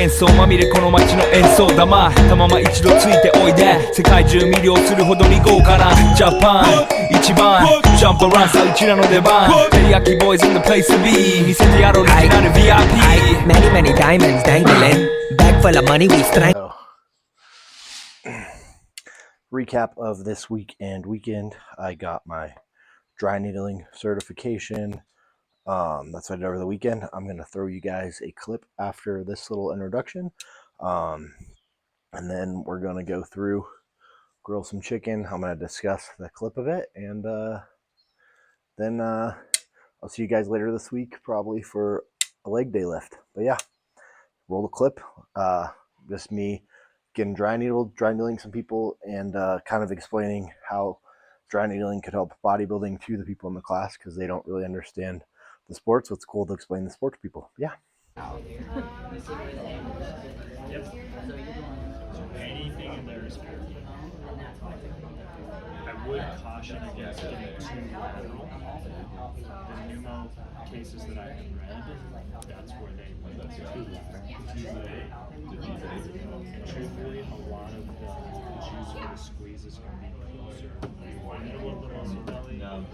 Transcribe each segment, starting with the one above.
喧騒まみれこの街の演奏玉たまま一度ついておいで世界中魅了するほどに豪華なジャパン一番ジャンプアランさうちらの出番テリヤキボーイズ in the place to be 見せてやろうオリジナル VIP Many, many diamonds dangling. Bag full of money, we strangle. Recap of this week and weekend. I got my dry needling certification. That's what I did over the weekend. I'm going to throw you guys a clip after this little introduction. And then we're going to go through, grill some chicken. I'm going to discuss the clip of it. And then I'll see you guys later this week, probably for a leg day lift. But yeah, roll the clip. Just me getting dry needling some people and kind of explaining how dry needling could help bodybuilding to the people in the class because they don't really understand the sports. So it's cool to explain the sport to people. Yeah. Anything in there is fair. I would caution against getting too lateral. The pneumo cases that I have read, that's where they went too truthfully, a lot of the juice or the squeeze is going to be closer. You want it a little bit muscle belly? No.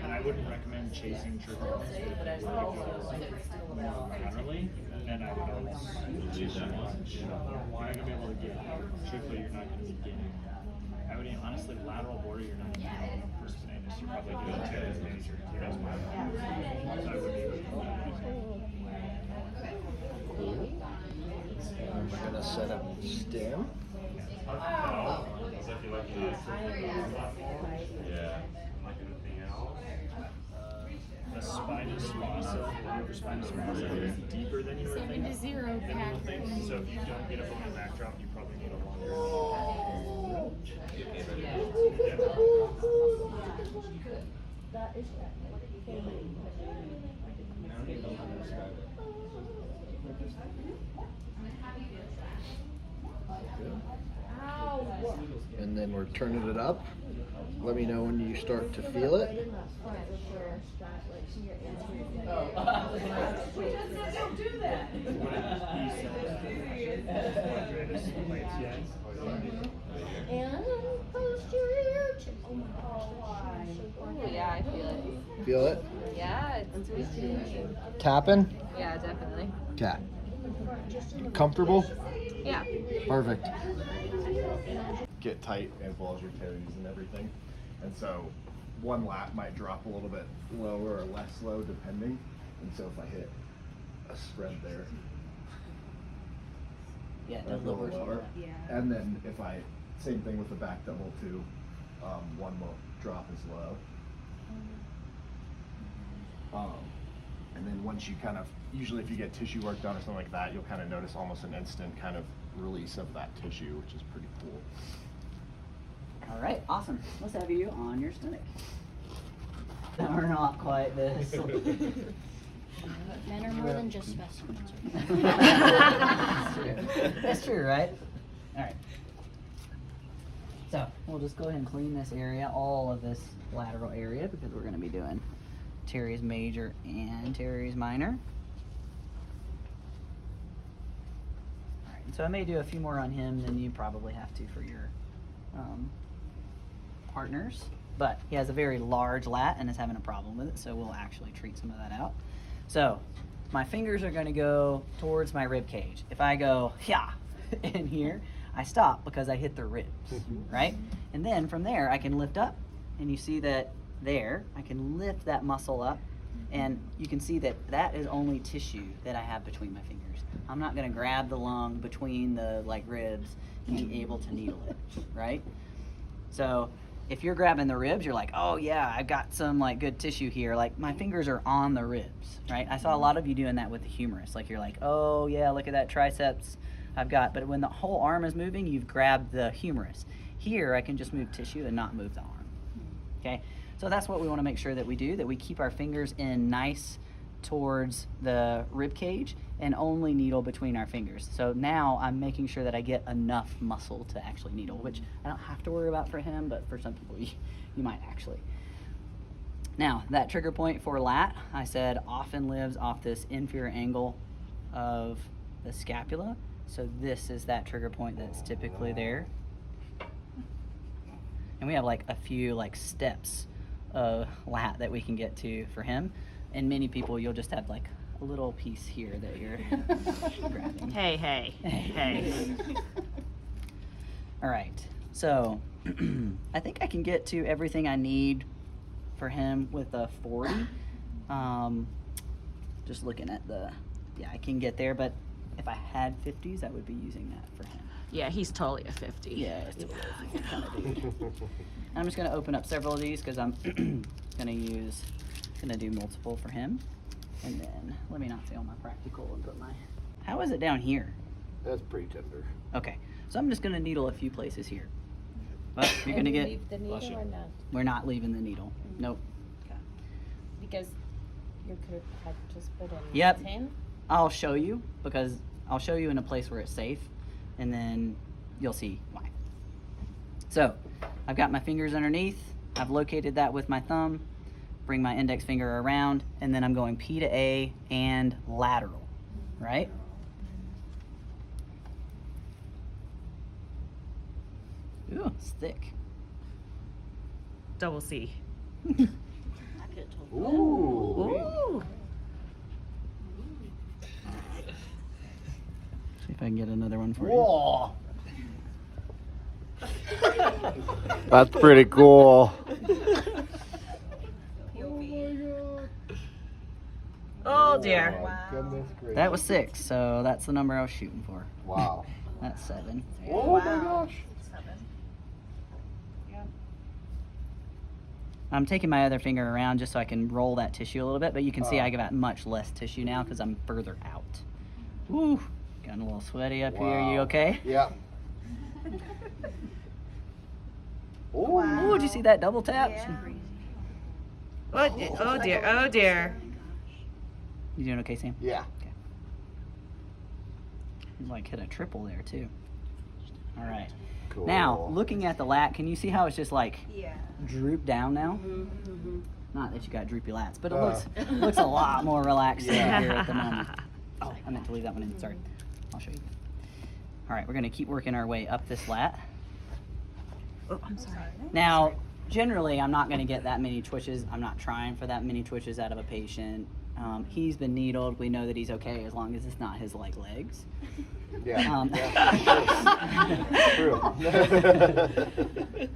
And I wouldn't recommend chasing triple laterally, and I would always choose one. You're not going to be able to get truthfully, you're not going to be getting. I would honestly lateral border, you're not going to get first anus. You're probably doing two major. So I would be I'm going to set up the stem. The spinous fossa, your spinous fossa is deeper than you were thinking. 7 to 0 pack. So if you don't get a bony backdrop, you probably need a longer. And then we're turning it up. Let me know when you start to feel it. Yeah, I feel it. Feel it? Yeah, it's twisting. Tapping? Yeah, definitely. Okay. Comfortable? Yeah. Perfect. Get tight as well as your toes and everything. And so one lat might drop a little bit lower or less low depending. And so if I hit a spread there, Yeah, a little lower. Yeah. And then if I, same thing with the back double too, one will drop as low. And then once you kind of, usually if you get tissue work done or something like that, you'll kind of notice almost an instant kind of release of that tissue, which is pretty cool. All right, awesome. Let's have you on your stomach. We're not quite this. Men are more than just specimens. That's true, right? All right. So we'll just go ahead and clean this area, all of this lateral area, because we're going to be doing teres major and teres minor. All right, so I may do a few more on him than you probably have to for your partners, but he has a very large lat and is having a problem with it, so we'll actually treat some of that out. So my fingers are going to go towards my rib cage. If I go in here, I stop because I hit the ribs, right? And then from there I can lift up, and you see that there I can lift that muscle up, and you can see that that is only tissue that I have between my fingers. I'm not going to grab the lung between the ribs and be able to needle it, right? So if you're grabbing the ribs, you're like, oh yeah, I've got some good tissue here. Like my fingers are on the ribs, right? I saw a lot of you doing that with the humerus. Like you're like, oh yeah, look at that triceps I've got. But when the whole arm is moving, you've grabbed the humerus. Here, I can just move tissue and not move the arm, okay? So that's what we want to make sure that we do, that we keep our fingers in nice towards the rib cage and only needle between our fingers. So now I'm making sure that I get enough muscle to actually needle, which I don't have to worry about for him, but for some people you might actually. Now, that trigger point for lat, I said, often lives off this inferior angle of the scapula. So this is that trigger point that's typically there. And we have like a few like steps of lat that we can get to for him. And many people, you'll just have like a little piece here that you're grabbing. Hey. All right, so I think I can get to everything I need for him with a 40. Just looking at yeah, I can get there, but if I had 50s, I would be using that for him. Yeah, he's totally a 50. Yeah, it's a kind of dude. I'm just gonna open up several of these because I'm gonna do multiple for him. And then, let me not fail my practical and put how is it down here? That's pretty tender. Okay, so I'm just gonna needle a few places here. But you're gonna get, Leave the needle or not? we're not leaving the needle. Nope. Because you could have just put in Yep. 10. I'll show you because I'll show you in a place where it's safe and then you'll see why. So I've got my fingers underneath. I've located that with my thumb. Bring my index finger around and then I'm going P to A and lateral, right? Ooh, it's thick. Double C. Ooh. Ooh. See if I can get another one for you. Whoa. That's pretty cool. Oh dear. Goodness gracious. That was 6, so that's the number I was shooting for. Wow. That's 7. Oh my gosh. I'm taking my other finger around just so I can roll that tissue a little bit, but you can see Oh. I got much less tissue now because I'm further out. Woo, getting a little sweaty up here. You Wow. okay? Yeah. Oh. Ooh, did you see that double tap? Oh dear. Oh dear. You doing okay, Sam? Yeah. You like hit a triple there too. All right. Cool. Now, looking at the lat, can you see how it's just like drooped down now? Not that you got droopy lats, but it looks a lot more relaxed here at the moment. Oh, I meant to leave that one in. Sorry. I'll show you. All right, we're gonna keep working our way up this lat. Oh, I'm sorry. Now, generally, I'm not gonna get that many twitches. I'm not trying for that many twitches out of a patient. He's been needled. We know that he's okay as long as it's not his legs. Yeah. True.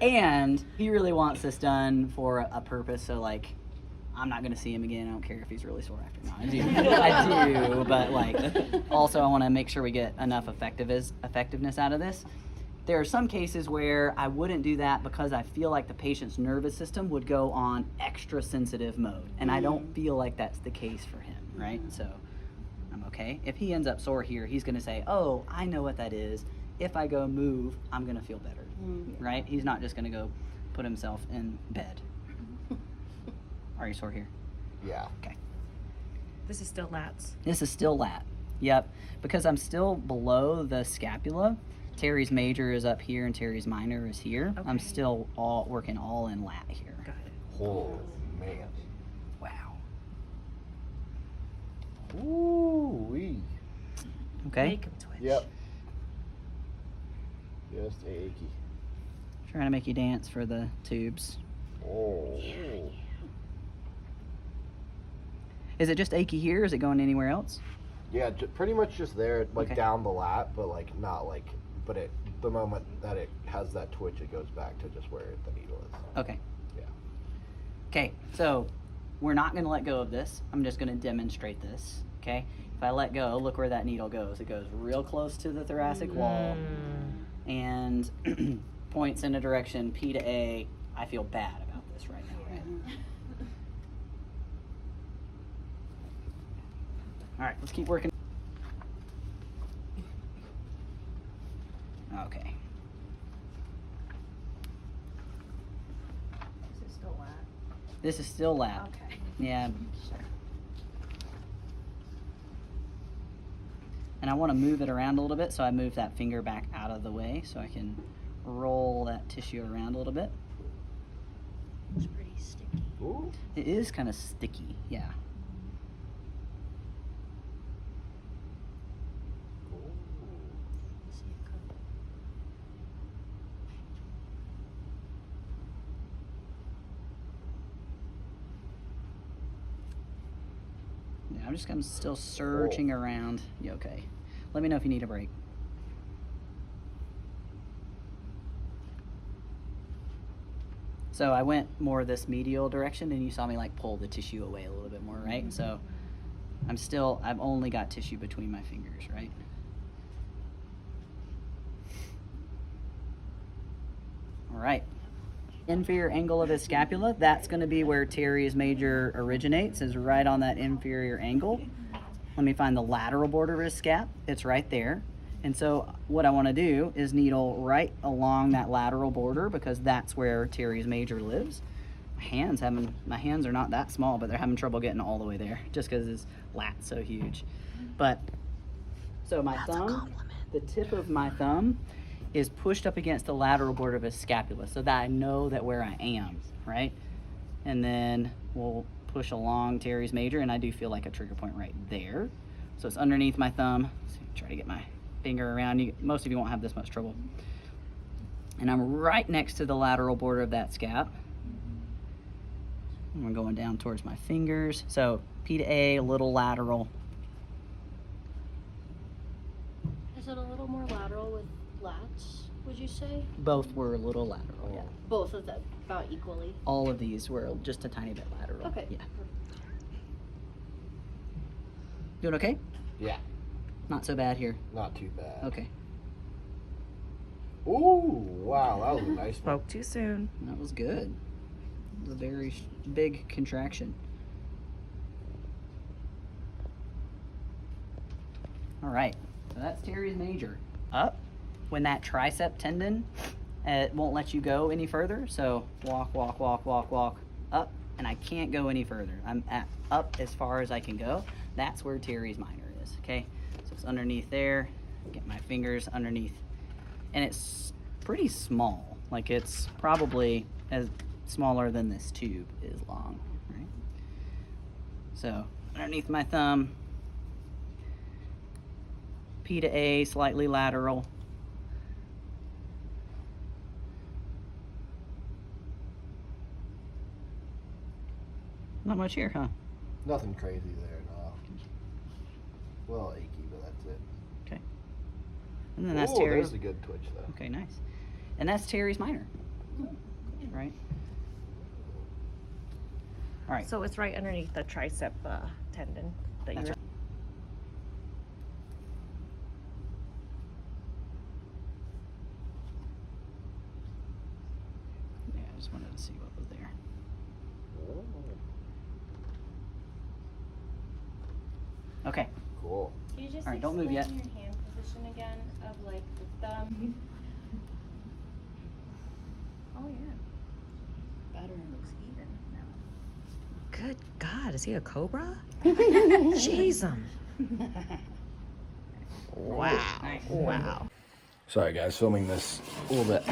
And he really wants this done for a purpose. So like, I'm not gonna see him again. I don't care if he's really sore after. No, I do. But like, also I want to make sure we get enough effectiveness out of this. There are some cases where I wouldn't do that because I feel like the patient's nervous system would go on extra sensitive mode, and I don't feel like that's the case for him, right? So I'm okay. If he ends up sore here, he's gonna say, "Oh, I know what that is. If I go move, I'm gonna feel better," right? He's not just gonna go put himself in bed. Are you sore here? Yeah. Okay. This is still lats. This is still lat. Yep. Because I'm still below the scapula. Terry's major is up here and Terry's minor is here. Okay. I'm still working all in lat here. Got it. Oh man. Wow. Ooh wee. Okay. Make him twitch. Yep. Just achy. Trying to make you dance for the tubes. Oh. Is it just achy here? Is it going anywhere else? Yeah, pretty much just there, like Okay. down the lat, but like not like. But the moment that it has that twitch, it goes back to just where the needle is. Okay. Yeah. Okay, so we're not going to let go of this. I'm just going to demonstrate this. Okay. If I let go, look where that needle goes. It goes real close to the thoracic wall and points in a direction P to A. I feel bad about this right now, right? All right, let's keep working. Okay. This is still lat. This is still lat. Okay. Yeah. And I want to move it around a little bit, so I move that finger back out of the way so I can roll that tissue around a little bit. It's pretty sticky. Ooh. It is kind of sticky, yeah. See it come. Yeah, I'm just kind of still searching around. You okay? Let me know if you need a break. So I went more this medial direction, and you saw me like pull the tissue away a little bit more, right? So I've only got tissue between my fingers, right? All right. Inferior angle of his scapula, that's going to be where teres major originates, is right on that inferior angle. Let me find the lateral border of his scap. It's right there. And so what I want to do is needle right along that lateral border, because that's where teres major lives. My hands are not that small, but they're having trouble getting all the way there just because his lat's so huge. But so my thumb, the tip of my thumb is pushed up against the lateral border of his scapula so that I know that where I am, right? And then we'll push along teres major, and I do feel like a trigger point right there. So it's underneath my thumb. So try to get my finger around. Most of you won't have this much trouble. And I'm right next to the lateral border of that scap. And we're going down towards my fingers. So P to A, a little lateral. Is it a little more lateral with lats, would you say? Both were a little lateral, yeah. Both of them about equally. All of these were just a tiny bit lateral. Okay. Yeah. Doing okay? Yeah, Not so bad here. not too bad. Okay. Ooh, wow, that was a nice one. Spoke too soon. That was good. It was a very big contraction. All right. So that's teres major. Up. When that tricep tendon, it won't let you go any further. So walk, walk, walk, walk, walk, up, and I can't go any further. I'm at up as far as I can go. That's where teres minor is, okay? So it's underneath there. Get my fingers underneath. And it's pretty small. Like it's probably as smaller than this tube is long, right? So underneath my thumb, P to A, slightly lateral. Not much here, huh? Nothing crazy there, no. A little achy, but that's it. Okay. And then that's Ooh, teres. there's a good twitch though. Okay, nice. And that's teres minor, right? All right. So it's right underneath the tricep tendon that That's you're. Yeah, I just wanted to see what was there. Okay. Cool. Can you just All right, don't move yet. your hand position again of like the thumb? Oh yeah. Better. It looks even now. Good God, is he a cobra? Jeez, Wow. Wow. Sorry guys, filming this a little bit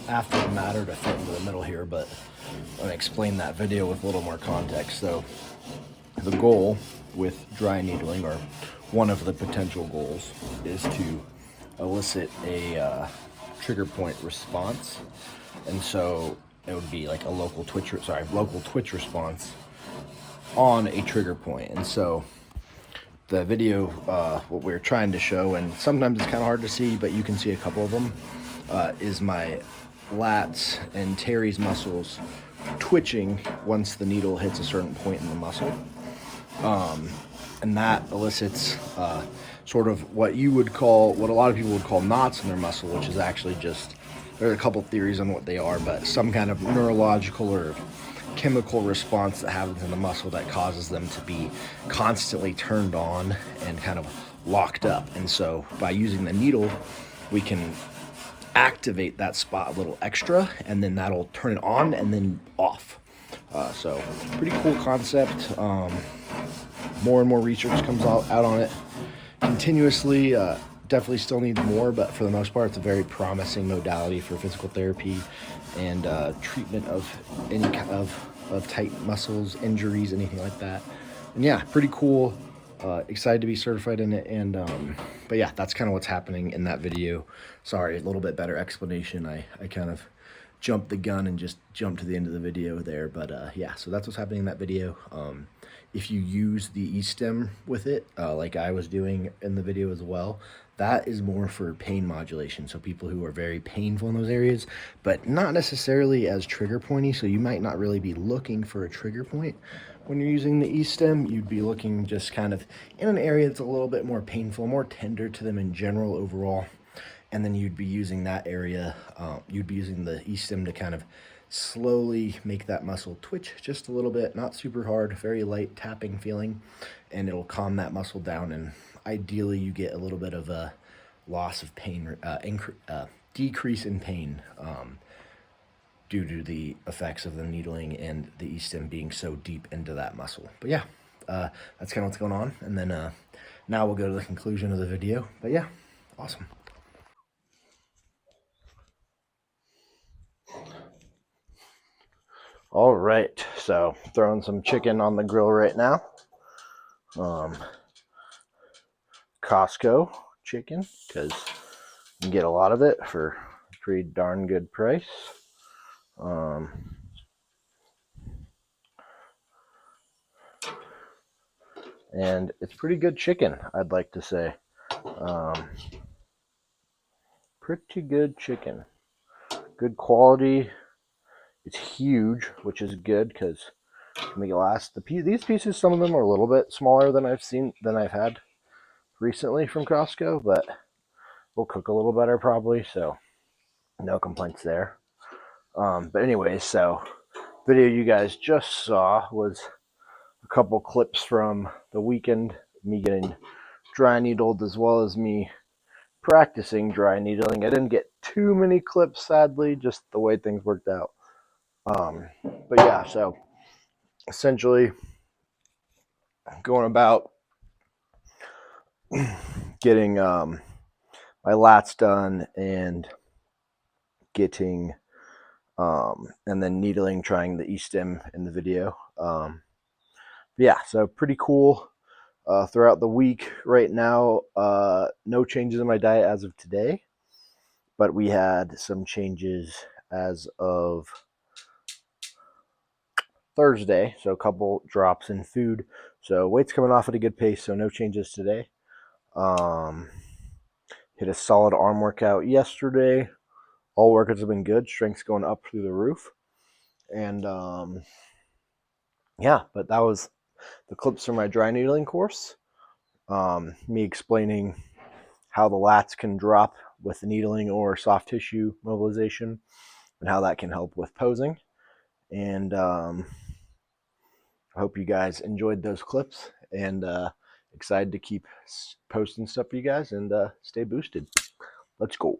after the matter to fit into the middle here, but I'm going to explain that video with a little more context. So the goal with dry needling, or one of the potential goals, is to elicit a trigger point response. And so it would be like a local twitch response on a trigger point. And so the video, what we're trying to show, and sometimes it's kind of hard to see, but you can see a couple of them, is my lats and teres muscles twitching once the needle hits a certain point in the muscle. And that elicits sort of what a lot of people would call knots in their muscle, which is actually just, there's a couple theories on what they are, but some kind of neurological or chemical response that happens in the muscle that causes them to be constantly turned on and kind of locked up. And so by using the needle, we can activate that spot a little extra, and then that'll turn it on and then off. So pretty cool concept. More and more research comes out on it. continuously. Definitely still needs more, but for the most part, it's a very promising modality for physical therapy and treatment of any kind of tight muscles, injuries, anything like that. And yeah, pretty cool. Excited to be certified in it. And but yeah, that's kind of what's happening in that video. Sorry, a little bit better explanation. I kind of jumped the gun and just jumped to the end of the video there. But yeah, so that's what's happening in that video. If you use the E-stim with it, like I was doing in the video as well, that is more for pain modulation. So people who are very painful in those areas, but not necessarily as trigger pointy. So you might not really be looking for a trigger point when you're using the E-stim. You'd be looking just kind of in an area that's a little bit more painful, more tender to them in general overall. And then you'd be using that area, you'd be using the E-stim to kind of slowly make that muscle twitch just a little bit, not super hard, very light tapping feeling, and it'll calm that muscle down. And ideally you get a little bit of a loss of pain, decrease in pain due to the effects of the needling and the E-stim being so deep into that muscle. But yeah, that's kind of what's going on. And then now we'll go to the conclusion of the video. But yeah, awesome. All right, so throwing some chicken on the grill right now. Costco chicken, because you can get a lot of it for a pretty darn good price. And it's pretty good chicken, I'd like to say. Pretty good chicken. Good quality. It's huge, which is good because it can make it last. These pieces, some of them are a little bit smaller than I've had recently from Costco, but will cook a little better probably, so no complaints there. But anyways, so video you guys just saw was a couple clips from the weekend, me getting dry needled as well as me practicing dry needling. I didn't get too many clips, sadly, just the way things worked out. But yeah, so essentially going about getting my lats done and getting and then needling, trying the E-stim in the video. Yeah, so pretty cool throughout the week. Right now, no changes in my diet as of today, but we had some changes as of Thursday, so a couple drops in food. So weight's coming off at a good pace, so no changes today. Hit a solid arm workout yesterday. All workouts have been good. Strength's going up through the roof. And yeah, but that was the clips from my dry needling course. Me explaining how the lats can drop with needling or soft tissue mobilization and how that can help with posing. And I hope you guys enjoyed those clips, and excited to keep posting stuff for you guys, and stay boosted. Let's go.